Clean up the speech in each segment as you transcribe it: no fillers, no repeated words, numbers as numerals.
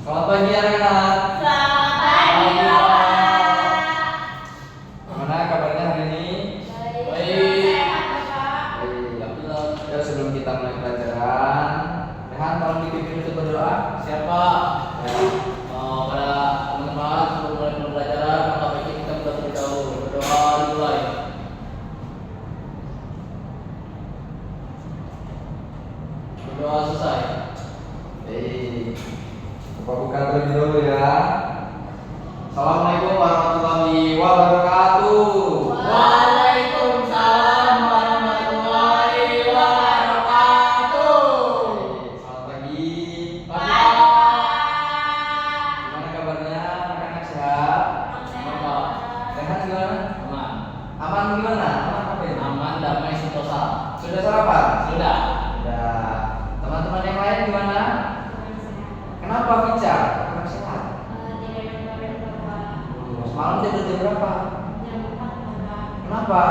Selamat pagi anak-anak. Selamat pagi, Bapak. Gimana kabarnya hari ini? Baik. Sehat, Bapak. Baik. Ya, sebelum kita mulai pelajaran, Rehan tolong dipimpin untuk berdoa. Siapa? Ya. Pada teman-teman sebelum mulai pembelajaran, maka baiknya kita terlebih dahulu berdoa dimulai. Berdoa selesai. Baik. Bapak buka terlebih dahulu ya. Assalamualaikum warahmatullahi wabarakatuh. Waalaikumsalam warahmatullahi wabarakatuh. Selamat pagi. Pagi, Pak. Gimana kabarnya? Anak-anak sehat? Bapak. Rehan gimana? Aman. Aman gimana? Aman apa ini? Aman, damai, sentosa. Sudah sarapan? Sudah. Sudah. Teman-teman yang lain gimana? Kenapa Pica? Kurang sehat. Semalam tidur jam berapa? Kenapa?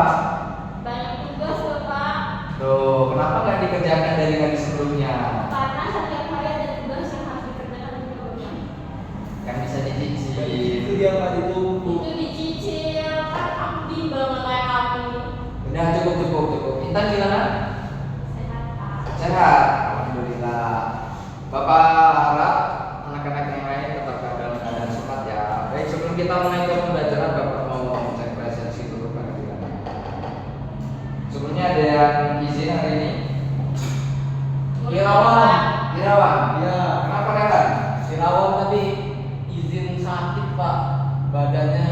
Banyak tugas, Bapak. Tuh, kenapa nggak dikerjakan dari hari sebelumnya? Karena setiap hari ada tugas yang harus dikerjakan di rumah. Kan bisa dicicil. Itu dia Pak Itu dicicil, kan aku bimbel nggak kayak kamu. Udah cukup. Intan gimana? Sehat, Pak. Sehat. Alhamdulillah. Bapak harap anak-anak yang lain tetap dalam keadaan sehat ya. Baik, sebelum kita mulai ke pembelajaran, Bapak mau cek presensi dulu pada kita. Sebelumnya ada yang izin hari ini? Irawan. Ya. Kenapa Rehan? Si Rawon tadi izin sakit Pak, badannya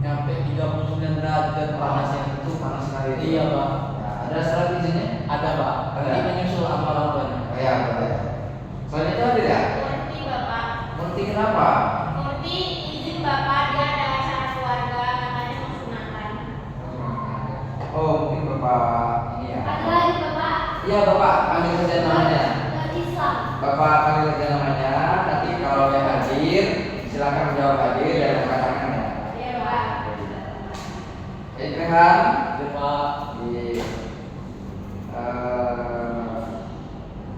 nyampe 39 derajat panasnya. Itu panas sekali. Iya Pak. Ya, ada surat izinnya? Ada Pak. Ada. Nanti menyusul sama orang tuanya. Oh ya, boleh. Selain itu ada ya? Murti, Bapak. Murti kenapa? Murti izin Bapak, dia ada acara keluarga, katanya mau sunatan. Oh, mungkin Bapak ini ya. Ada lagi, Bapak. Iya, Bapak panggil saja namanya. Dari Islam. Bapak panggil saja namanya. Nanti kalau yang hadir, silakan menjawab hadir dan angkat tangan ya. Iya, Pak. Baik, Rehan. Iya Pak. Di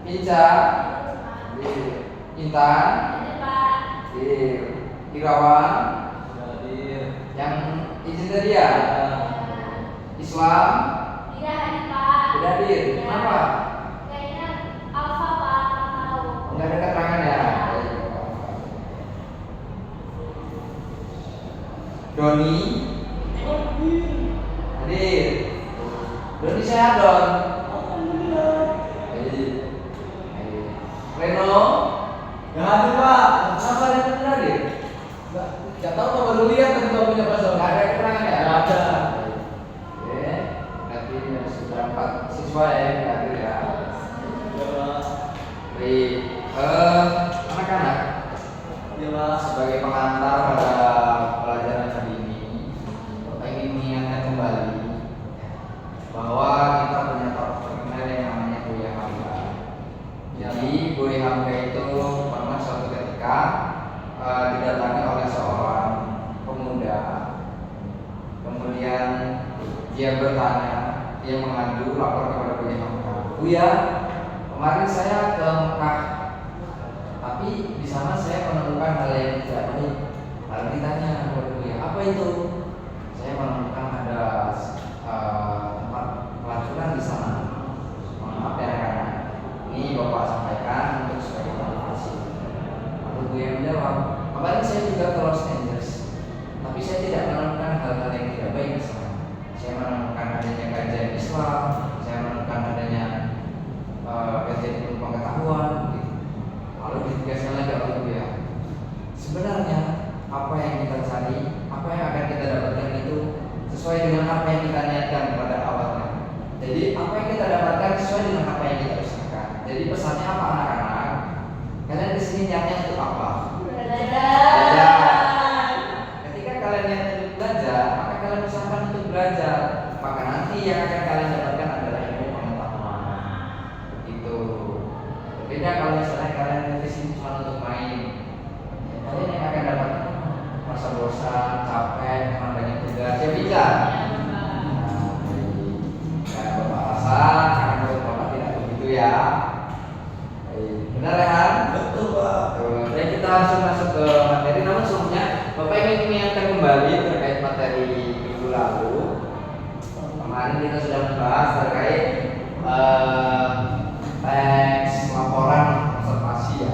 Pinca, di Intan, Ada, Pak. di Irawan, Hadir. yang izin tadi ya. Islam, Tidak hadir, Pak. tidak hadir. Kenapa? Kayaknya Alfa, Pak. Nggak tahu. Enggak ada keterangan ya. Doni, hadir. Doni sehat Don. Hadir. Reno, Nggak hadir Pak. kenapa Reno tidak hadir? Nggak tahu Pak, baru lihat tadi Pak punya pasal. Enggak ada keterangan ya? Nggak ada. Oke, nanti sudah 4 siswa ya yang hadir ya. Iya Pak. Baik, anak-anak, Iya Pak. sebagai pengantar pada pelajaran hari ini, Bapak ingin mengingatkan kembali bahwa kita punya tokoh terkenal yang namanya Buya Hamka. Jadi Buya Hamka itu pernah suatu ketika didatangi oleh seorang pemuda. Kemudian dia bertanya, dia mengadu lapor kepada Buya Hamka. Buya, kemarin saya ke Mekah, tapi di sana saya menemukan hal yang tidak baik. Lalu ditanya kepada Buya, apa itu? Saya menemukan ada tempat pelacuran di sana. Mohon maaf ya rekan. Ini Bapak sampaikan untuk sebagai motivasi. Lalu Buya menjawab, kemarin saya juga ke Los Angeles, tapi saya tidak menemukan hal-hal yang tidak baik di sana. Saya menemukan adanya kajian Islam, saya menemukan adanya kajian ilmu pengetahuan. Gitu. Lalu ditegaskan lagi oleh Buya, sebenarnya apa yang kita cari, apa yang akan kita dapatkan itu sesuai dengan apa yang kita niatkan pada awalnya. Jadi apa yang kita dapatkan sesuai dengan apa yang kita usahakan. Jadi pesannya apa anak-anak? Kalian di sini niatnya untuk apa? Belajar. Ketika kalian niatnya untuk belajar, maka kalian usahakan untuk belajar. Maka nanti yang akan kalian dapatkan adalah ilmu pengetahuan. Itu. Berbeda kalau misalnya kalian di sini cuma untuk main. Ya, kalian yang akan dapatkan merasa bosan, capek, karena banyak tugas. Ya bisa. Nah, Bapak rasa karena menurut Bapak tidak begitu ya. Benar Rehan? Betul Pak. Baik, kita kita langsung masuk ke materi. Namun sebelumnya Bapak ingin mengingatkan kembali terkait materi minggu lalu. Kemarin kita sudah membahas terkait teks laporan observasi ya.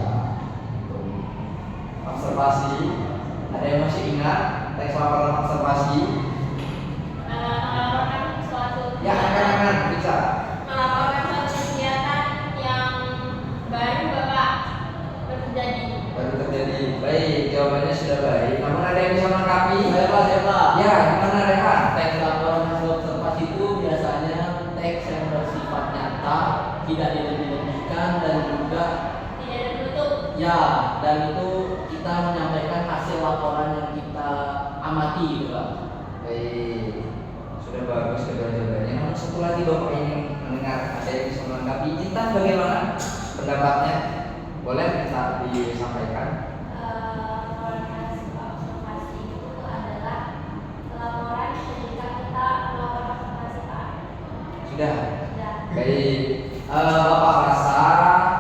Observasi. Ada yang masih ingat teks laporan observasi? Melaporkan suatu Ya, akan bisa. melaporkan suatu kegiatan yang baru Bapak terjadi. Baru terjadi. Baik, jawabannya sudah baik. Namun ada yang bisa melengkapi? Saya Pak. Ya, gimana Rehan? Teks laporan hasil observasi itu biasanya teks yang bersifat nyata, tidak dilebih-lebihkan dan juga Tidak tertutup. ya, dan itu kita menyampaikan hasil laporan yang kita amati gitu Pak. Baik, sudah bagus kedua jawabannya. Namun satu lagi Bapak ingin mendengar ada yang bisa melengkapi. Intan bagaimana pendapatnya? Boleh minta disampaikan? Laporan hasil observasi itu adalah laporan ketika kita melakukan observasi Pak. Sudah. Sudah. Baik, Bapak rasa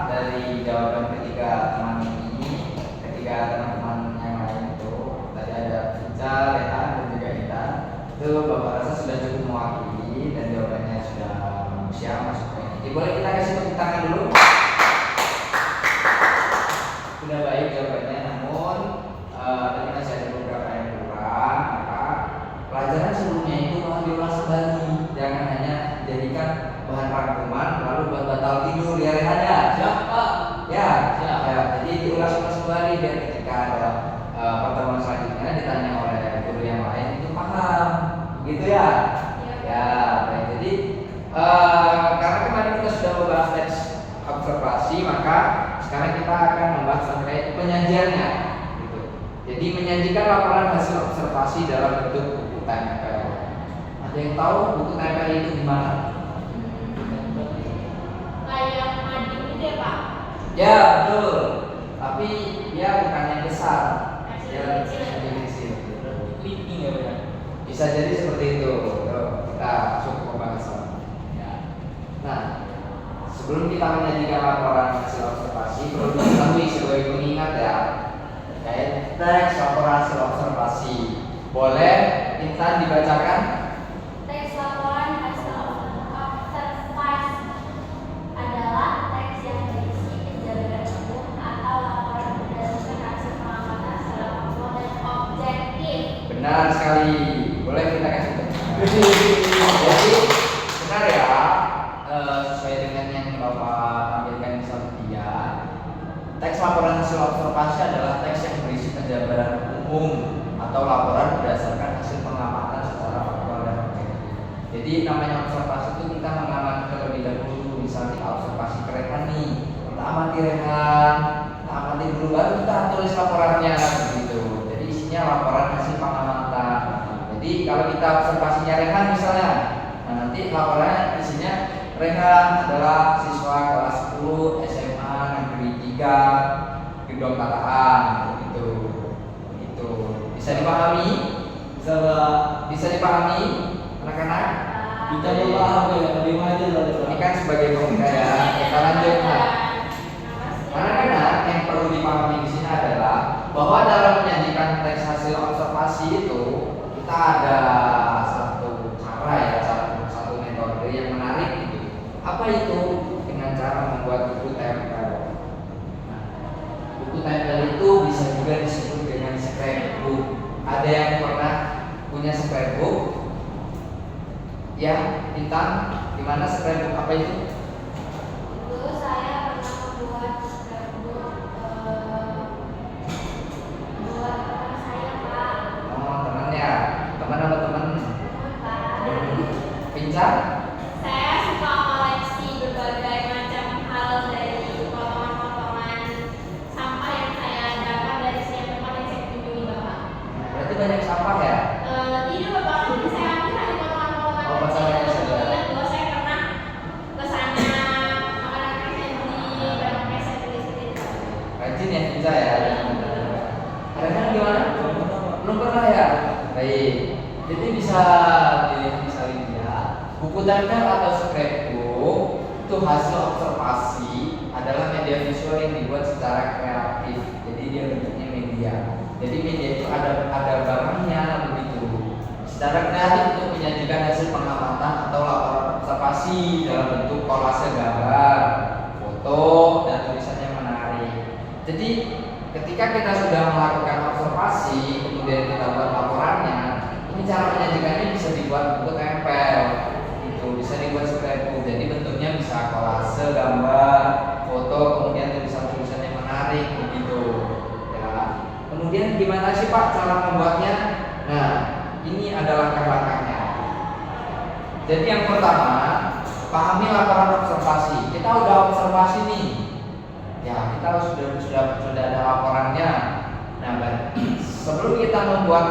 dari jawaban ketiga teman ini, ketiga teman-teman yang lain itu, tadi ada Ica, Rehan, dan juga Ita, itu Bapak rasa sudah cukup mewakili dan jawabannya sudah manusia masuk ke ini. Jadi boleh kita kasih tepuk tangan dulu? Sudah baik jawabannya, namun tadi masih ada beberapa yang kurang, maka pelajaran sebelumnya itu malah diulas kembali, jangan hanya dijadikan bahan rangkuman lalu buat batal tidur ya Rehan ya. Siap Pak. Ya, Siap. ya, jadi diulas-ulas kembali biar ketika ada pertemuan selanjutnya ditanya oleh guru yang lain itu paham, gitu ya. Ya, baik. Jadi karena kemarin kita sudah membahas teks observasi, maka sekarang kita akan membahas terkait penyajiannya. Gitu. Jadi menyajikan laporan hasil observasi dalam bentuk buku tempel. Ada yang tahu buku tempel itu gimana? Kayak mading gitu ya Pak. Ya betul, tapi dia bukan yang besar, dia Kecil-kecil. yang kecil. Clipping ya Pak. Bisa jadi seperti itu. Tuh, kita masuk ke pembahasan. Ya. Nah, sebelum kita menyajikan laporan hasil observasi, perlu diketahui sebagai pengingat ya terkait teks laporan hasil observasi. Boleh Intan dibacakan? Teks laporan hasil observasi adalah teks yang berisi penjelasan umum atau laporan berdasarkan hasil pengamatan secara umum dan objektif. Benar sekali. Boleh kita kasih tepuk tangan. Jadi benar ya, sesuai dengan yang Bapak tampilkan di slide dia, teks laporan hasil observasi adalah teks yang berisi penjabaran umum atau laporan berdasarkan hasil pengamatan secara faktual dan objektif. Jadi namanya observasi itu kita mengamati terlebih dahulu, misalnya kita observasi kerekan nih, kita amati Rehan, kita amati dulu baru kita tulis laporannya begitu. Jadi isinya laporan hasil pengamatan. Jadi kalau kita observasinya Rehan misalnya, nah nanti laporannya isinya Rehan adalah siswa kelas 10 SMA Negeri 3 Gedong Kataan gitu. Itu bisa dipahami? Bisa dipahami anak-anak? Kita memahami ya, terima aja lah. Ini kan sebagai pemuda ya. Kita lanjut nah. Anak-anak yang perlu dipahami di sini adalah bahwa dalam menyajikan teks hasil observasi itu kita ada satu cara ya, satu metode yang menarik gitu. Apa itu? Dengan cara membuat buku tempel. Nah, buku tempel itu bisa juga disebut dengan scrapbook. Ada yang pernah punya scrapbook? Ya, Intan, gimana scrapbook apa itu? Dulu saya pernah membuat scrapbook buat teman saya Pak. Oh, teman ya, teman apa teman? Pak. Pincar? Saya suka koleksi berbagai macam hal dari potongan-potongan sampah yang saya dapat dari setiap tempat yang saya kunjungi Bapak. Berarti banyak sampah ya? Tidak Bapak, kan saya ambil dari potongan-potongan Oh, kecil. potongan kecil. Kemudian bahwa saya pernah ke sana, makanan yang saya beli, barang yang saya beli seperti itu. Rajin ya Pincar ya? Kalian gimana? Belum pernah ya? Baik. Jadi bisa dilihat misalnya ya, buku tempel atau scrapbook itu hasil observasi adalah media visual yang dibuat secara kreatif. Jadi dia bentuk Jadi media itu ada barangnya begitu. Secara kreatif untuk menyajikan hasil pengamatan atau laporan observasi dalam bentuk kolase gambar, foto, dan tulisan yang menarik. Jadi ketika kita sudah melakukan observasi, kemudian kita buat laporannya, ini cara menyajikannya bisa dibuat buku tempel, itu bisa dibuat scrapbook. Jadi bentuknya bisa kolase gambar, foto, kemudian tulisan-tulisan yang menarik begitu. Ya. Kemudian gimana sih Pak cara membuatnya? Nah, ini adalah langkah-langkahnya. Jadi yang pertama, pahami laporan observasi. Kita udah observasi nih. Ya, kita sudah ada laporannya. Nah, sebelum kita membuat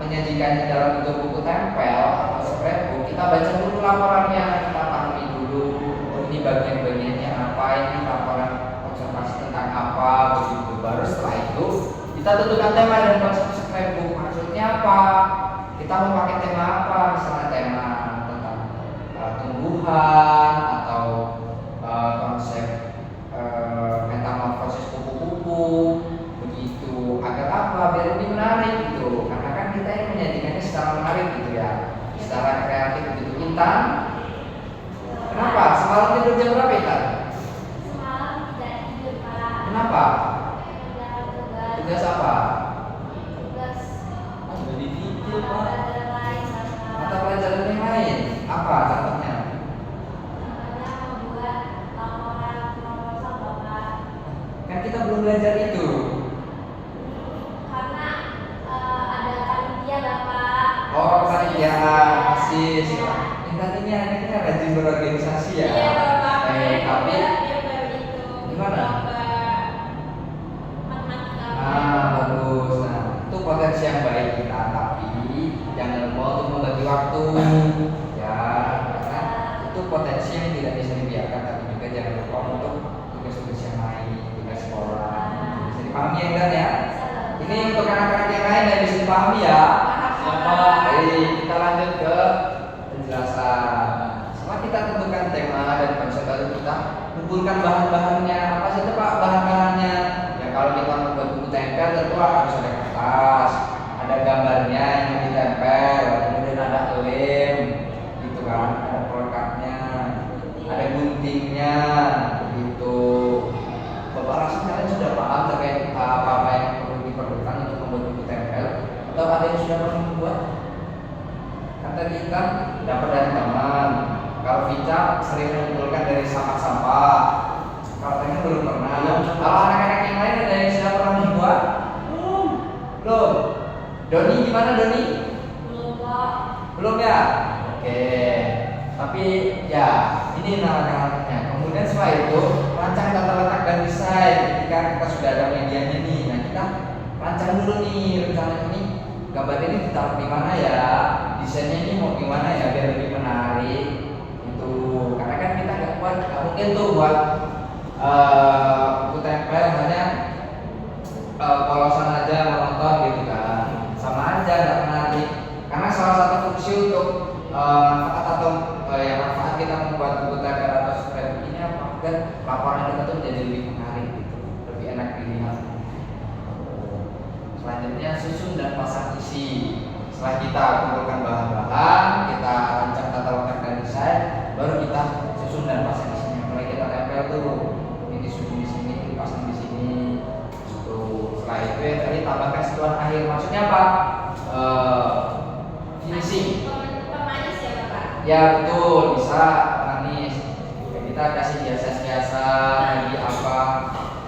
menyajikannya dalam bentuk buku tempel atau scrapbook, kita baca dulu laporannya, kita pahami dulu. Oh, ini bagian-bagiannya apa, ini laporan observasi tentang apa, begitu. Baru setelah itu kita tentukan tema dan konsep scrapbook. Maksudnya apa? Kita mau pakai tema apa? Misalnya tema tentang tumbuhan atau konsep metamorfosis kupu-kupu begitu. Agar apa? Biar lebih menarik gitu. Karena kan kita yang menyajikannya secara menarik gitu ya, secara kreatif gitu. Intan, kenapa? Semalam tidur jam berapa Intan? Semalam tidak tidur Pak. Kenapa? Ada tugas. Tugas apa? Tugas Udah dicicil mata Pak. pelajaran lain sama. Mata pelajaran yang lain? Apa contohnya? Namanya membuat laporan proposal Bapak. Kan kita belum belajar itu. Karena ada panitia Bapak. Oh, kepanitiaan, OSIS. Iya. Intan ini anaknya rajin berorganisasi ya. Iya Bapak. Tapi dia baru itu. Gimana? Lomba matematika. bagus. Nah, itu potensi yang baik kita, tapi jangan lupa untuk membagi waktu. Ya, karena itu potensi yang tidak bisa dibiarkan, tapi juga jangan lupa untuk tugas-tugas yang lain, tugas sekolah. Bisa dipahami ya Intan ya? Ini untuk anak-anak yang lain yang bisa dipahami ya. Siapa? Baik, kita lanjut ke penjelasan. Setelah kita tentukan tema dan konsep, baru kita kumpulkan bahan-bahannya. Apa saja Pak bahan-bahannya? Ya kalau kita membuat buku tempel tentu harus ada kertas, ada gambarnya yang ditempel, kemudian ada lem, gitu kan, ada pelekatnya, ada guntingnya, begitu. Bapak rasa kalian sudah paham terkait apa-apa yang perlu diperlukan untuk membuat buku tempel? Atau ada yang sudah pernah membuat? Kan tadi kita dapat dari teman. Kalau Vica sering mengumpulkan dari sampah-sampah. Kalau Tanya belum pernah. Kalau anak-anak yang lain ada yang sudah pernah membuat? Belum. Doni gimana Doni? Belum Pak. Belum ya? Oke. Tapi ya ini langkah-langkahnya. Kemudian setelah itu rancang tata letak dan desain. Ketika kita sudah ada medianya nih, nah kita rancang dulu nih rencana ini. Gambar ini ditaruh di mana ya? Desainnya ini mau gimana ya biar lebih menarik? Itu karena kan kita nggak mungkin tuh buat buku tempel hanya polosan aja menonton gitu kan, sama aja nggak menarik. Karena salah satu fungsi untuk manfaat atau manfaat kita membuat buku tempel atau scrapbook ini apa? Agar laporan kita tuh menjadi lebih menarik gitu, lebih enak dilihat. Selanjutnya susun dan pasang isi. Setelah kita kumpulkan bahan-bahan, kita rancang tata letak dan desain, baru kita susun dan pasang isinya. Mulai kita tempel tuh, ini disusun di sini, dipasang di sini. Tuh. Setelah itu ya tadi tambahkan sentuhan akhir. Maksudnya apa? Finishing. Pemanis ya Bapak. Ya betul, bisa manis. Ya, kita kasih biasa-biasa, lagi apa?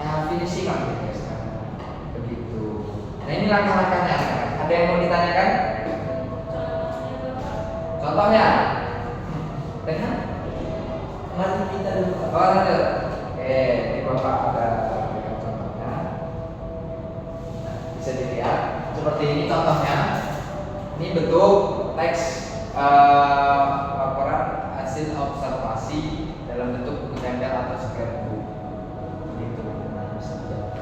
Ya finishing lah gitu. Begitu. Nah ini langkah-langkahnya. Ada yang mau ditanyakan? Contohnya? Dengan? Mari kita dulu. Oh lanjut. Oke, ini Bapak ada berikan contohnya. Nah, bisa dilihat seperti ini contohnya. Ini bentuk teks laporan hasil observasi dalam bentuk buku tempel atau scrapbook. Begitu. Nah, bisa dilihat.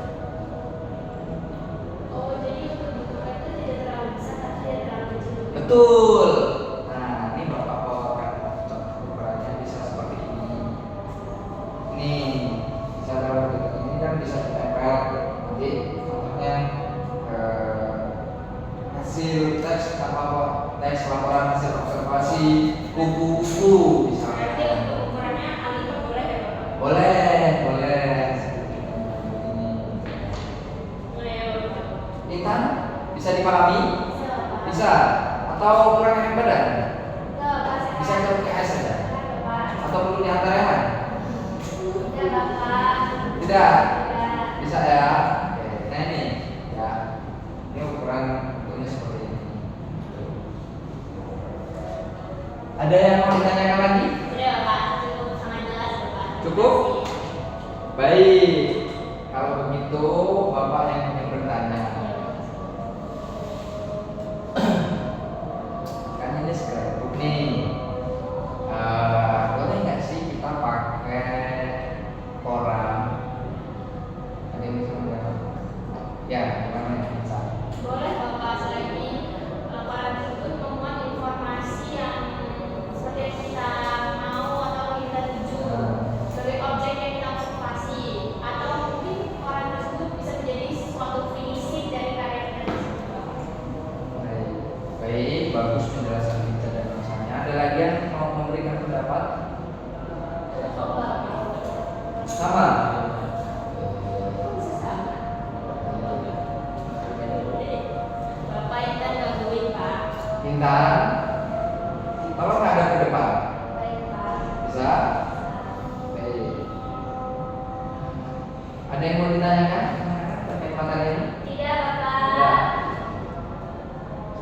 Oh jadi untuk bentuknya itu tidak terlalu besar tapi tidak terlalu kecil. Betul. Nah, ini Bapak bawakan contoh ukurannya bisa seperti ini. Nih, bisa dalam bentuk ini kan bisa ditempel. Nanti contohnya teks laporan hasil observasi kupu-kupu Berarti misalnya. untuk ukurannya A5 boleh ya Bapak? Boleh. Boleh ya Bapak? Intan, bisa dipahami? Bisa Bapak? Bisa. Atau kurang enak badan? Enggak Bapak, sehat. Bisa ke PKS saja? Sehat, Bapak. Atau perlu diantar rehan? Tidak Bapak. Tidak. Tidak. Bisa ya. Oke. Nah ini ya. Ini ukuran bentuknya seperti ini. Ada yang mau ditanyakan lagi? Sudah Bapak, cukup sangat jelas Bapak. Cukup? Baik. Kalau begitu Bapak yang bertanya. Kan ini scrapbook nih. Boleh nggak sih kita pakai koran? Ada yang bisa menjawab? Ya, gimana ya bisa? Boleh Bapak, selagi laporan tersebut memuat informasi yang seperti yang kita mau atau kita tuju sebagai objek yang kita observasi, atau mungkin koran tersebut bisa menjadi suatu finishing dari karya kita tersebut Bapak. Baik, bagus penjelasan kita dan misalnya. Ada lagi yang mau memberikan pendapat? Sama. Kok bisa sama? Bapak Intan gangguin Pak. Intan, tolong ada ke depan. Baik Pak. Bisa? Baik. Ada yang mau ditanyakan terkait materi ini? Tidak Bapak. Tidak.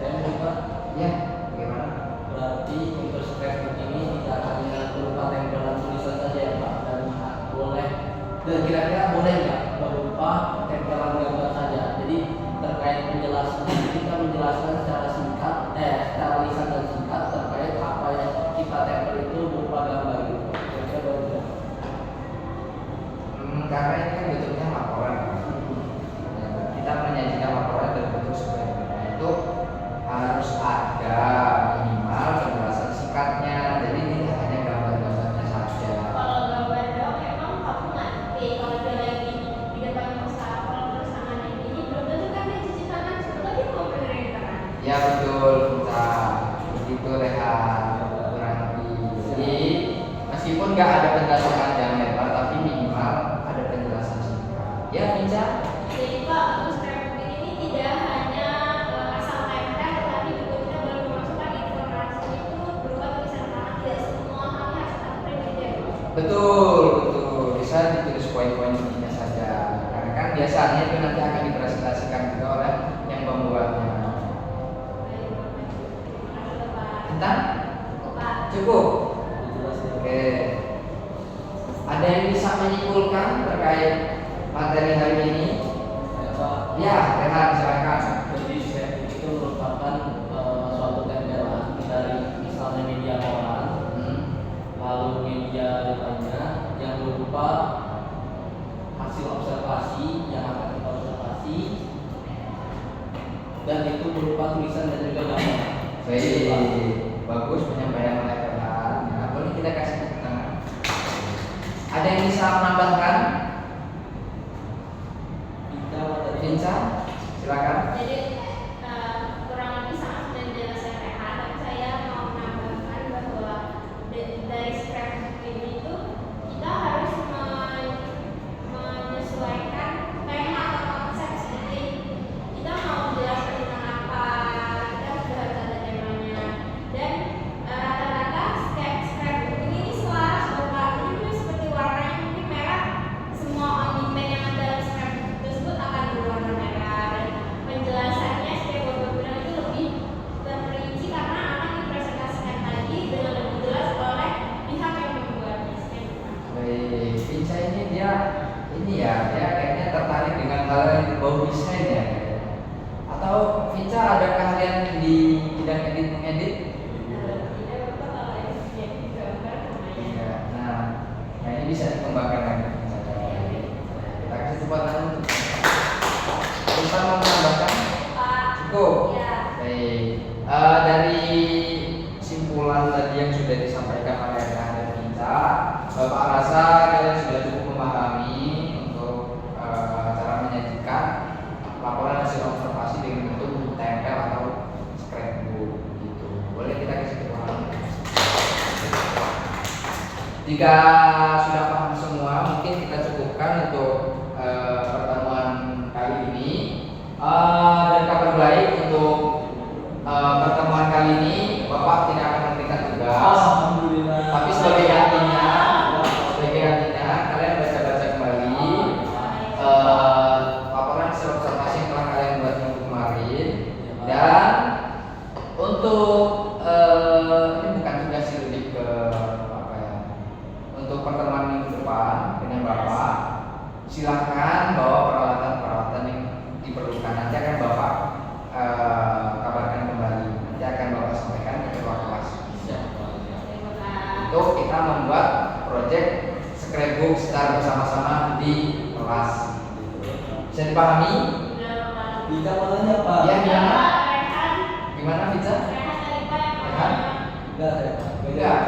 Saya lupa. Ya, bagaimana? Berarti untuk scrapbook ini tidak hanya berupa tempelan tulisan saja ya Pak, dan kira-kira boleh nggak berupa tempelan gambar saja. Jadi terkait penjelasan kita menjelaskan secara singkat, secara lisan dan singkat terkait apa yang kita tempel itu berupa gambar gitu. Kira-kira boleh nggak? Karena ini kan bentuknya laporan. Kita menyajikan laporan dalam bentuk seperti itu harus ada minimal penjelasan singkatnya. Jadi tidak hanya gambar-gambarnya saja. Kalau gambar dong emang kamu ngerti kalau dia lagi di depan wastafel terus tangannya gini belum tentu kan dia cuci tangan sebelum dia mau benerin tangan. Ya betul, kita begitu Rehan kurang lebih. Jadi meskipun nggak ada penjelasan panjang lebar, tapi minimal ada penjelasan singkat. Ya, Pinca? Jadi Pak, untuk scrapbook ini tidak hanya asal tempel, tetapi juga kita boleh memasukkan informasi itu berupa tulisan tangan. Tidak semua hal harus kita print gitu ya Pak. Betul. Bisa ditulis poin-poin intinya saja. Karena kan biasanya itu nanti akan dipresentasikan juga oleh yang pembuatnya. Baik, Bapak. Terima kasih Bapak. Intan? Bapak. Cukup? Jelas ya. Oke. Ada yang bisa menyimpulkan terkait materi hari ini? Ya, Pak. Ya, Rehan silakan. Jadi scrapbook itu merupakan suatu tempelan dari misalnya media koran, lalu media lainnya yang berupa hasil observasi yang akan kita observasi, dan itu berupa tulisan dan juga gambar. Baik, bagus penyampaian oleh Rehan. Nah, boleh kita kasih tepuk tangan. Ada yang bisa menambahkan? Kita dari Pinca, silakan. Jadi kurang lebih sama sudah dijelaskan Rehan, tapi saya mau menambahkan bahwa dari scrapbook ini tuh kita harus menyesuaikan tema atau konsep. Jadi kita mau menjelaskan tentang apa, kita sudah harus ada temanya. Dan rata-rata scrapbook ini selaras Bapak. Jadi mungkin seperti warnanya mungkin merah, semua ornamen yang ada dalam scrapbook tersebut akan berwarna merah. Dan penjelasannya seperti Bapak bilang itu lebih terperinci karena akan dipresentasikan lagi dengan lebih jelas oleh pihak yang membuatnya. Sekian, Pak. Baik, Pinca ini dia kayaknya tertarik dengan hal yang berbau desain ya. Atau Pinca ada keahlian di bidang edit mengedit? Tidak Bapak, kalau yang jadi gambar lumayan. Ya, nah ini bisa dikembangkan lagi. Kita kasih tepuk tangan untuk kita mau menambahkan Pak. cukup. Ya. Baik, dari simpulan tadi yang sudah disampaikan oleh Rehan dan Pinca, Bapak rasa kalian sudah cukup memahami untuk cara menyajikan laporan hasil observasi dengan bentuk tempel atau scrapbook. Jika sudah paham semua, mungkin kita cukupkan untuk pertemuan kali ini. Dan kabar baik untuk pertemuan kali ini, Bapak tidak akan memberikan tugas. Alhamdulillah. Tapi sebagai gantinya, kalian baca-baca kembali laporan hasil observasi yang telah kalian buat minggu kemarin. Dan untuk ini bukan tugas sih, lebih ke apa ya? Untuk pertemuan minggu depan dengan Bapak, silahkan bawa peralatan-peralatan yang diperlukan. Nanti akan Bapak kabarkan kembali. Nanti akan Bapak sampaikan ke ketua kelas. Untuk kita membuat proyek scrapbook secara bersama-sama di kelas. Bisa dipahami? Di kamarnya Pak. Ya, gimana Pizza? Rehan? Enggak.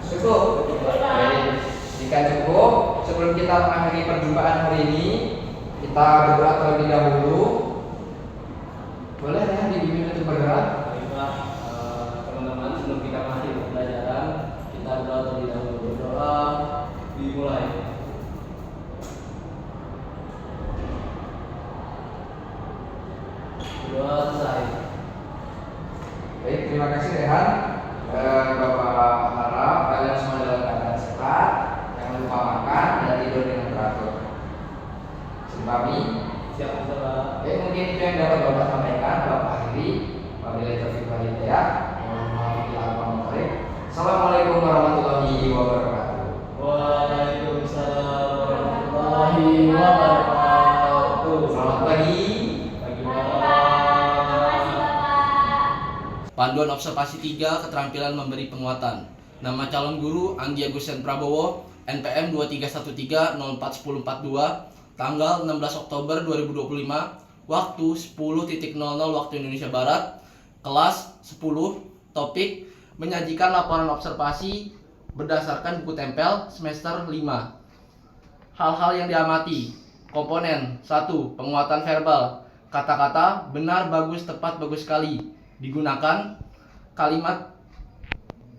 Cukup. Baik. Jika cukup, sebelum kita mengakhiri perjumpaan hari ini, kita berdoa terlebih dahulu. Boleh ya dibimbing untuk berdoa? Baiklah, teman-teman, sebelum kita mengakhiri pembelajaran, kita berdoa terlebih dahulu. Berdoa dimulai. Berdoa selesai. Baik, terima kasih Rehan. Bapak harap kalian semua dalam keadaan sehat, jangan lupa makan dan tidur dengan teratur. Dipahami? Siap, Bapak. Baik, mungkin itu yang dapat Bapak sampaikan. Bapak akhiri. Wabillahi taufiq wal hidayah. Assalamualaikum warahmatullahi wabarakatuh. Waalaikumsalam warahmatullahi wabarakatuh. Selamat pagi. Pagi, Terima Bapak. kasih Bapak. Panduan observasi 3, keterampilan memberi penguatan. Nama calon guru Anggi Agustian Prabowo, NPM 2313041042, tanggal 16 Oktober 2025, waktu 10.00 waktu Indonesia Barat, kelas 10, topik menyajikan laporan observasi berdasarkan buku tempel semester 5. Hal-hal yang diamati. Komponen 1. Penguatan verbal. Kata-kata benar, bagus, tepat, bagus sekali digunakan. Kalimat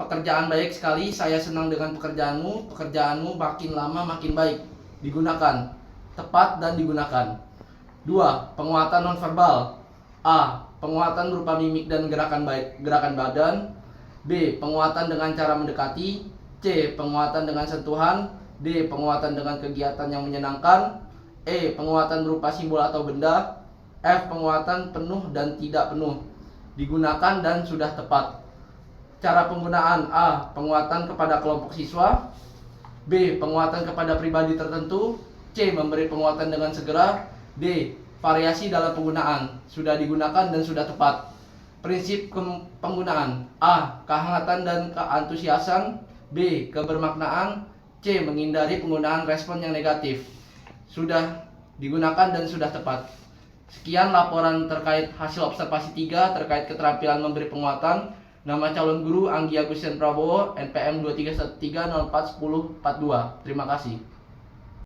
pekerjaan baik sekali, saya senang dengan pekerjaanmu, pekerjaanmu makin lama makin baik digunakan. Tepat dan digunakan. 2. Penguatan nonverbal. A. Penguatan berupa mimik dan gerakan badan. B. Penguatan dengan cara mendekati. C. Penguatan dengan sentuhan. D. Penguatan dengan kegiatan yang menyenangkan. E. Penguatan berupa simbol atau benda. F. Penguatan penuh dan tidak penuh digunakan dan sudah tepat. Cara penggunaan. A. Penguatan kepada kelompok siswa. B. Penguatan kepada pribadi tertentu. C. Memberi penguatan dengan segera. D. Variasi dalam penggunaan. Sudah digunakan dan sudah tepat. Prinsip penggunaan. A. Kehangatan dan keantusiasan. B. Kebermaknaan. C. Menghindari penggunaan respon yang negatif. Sudah digunakan dan sudah tepat. Sekian laporan terkait hasil observasi 3 terkait keterampilan memberi penguatan. Nama calon guru Anggi Agustian Prabowo, NPM 2313041042. Terima kasih.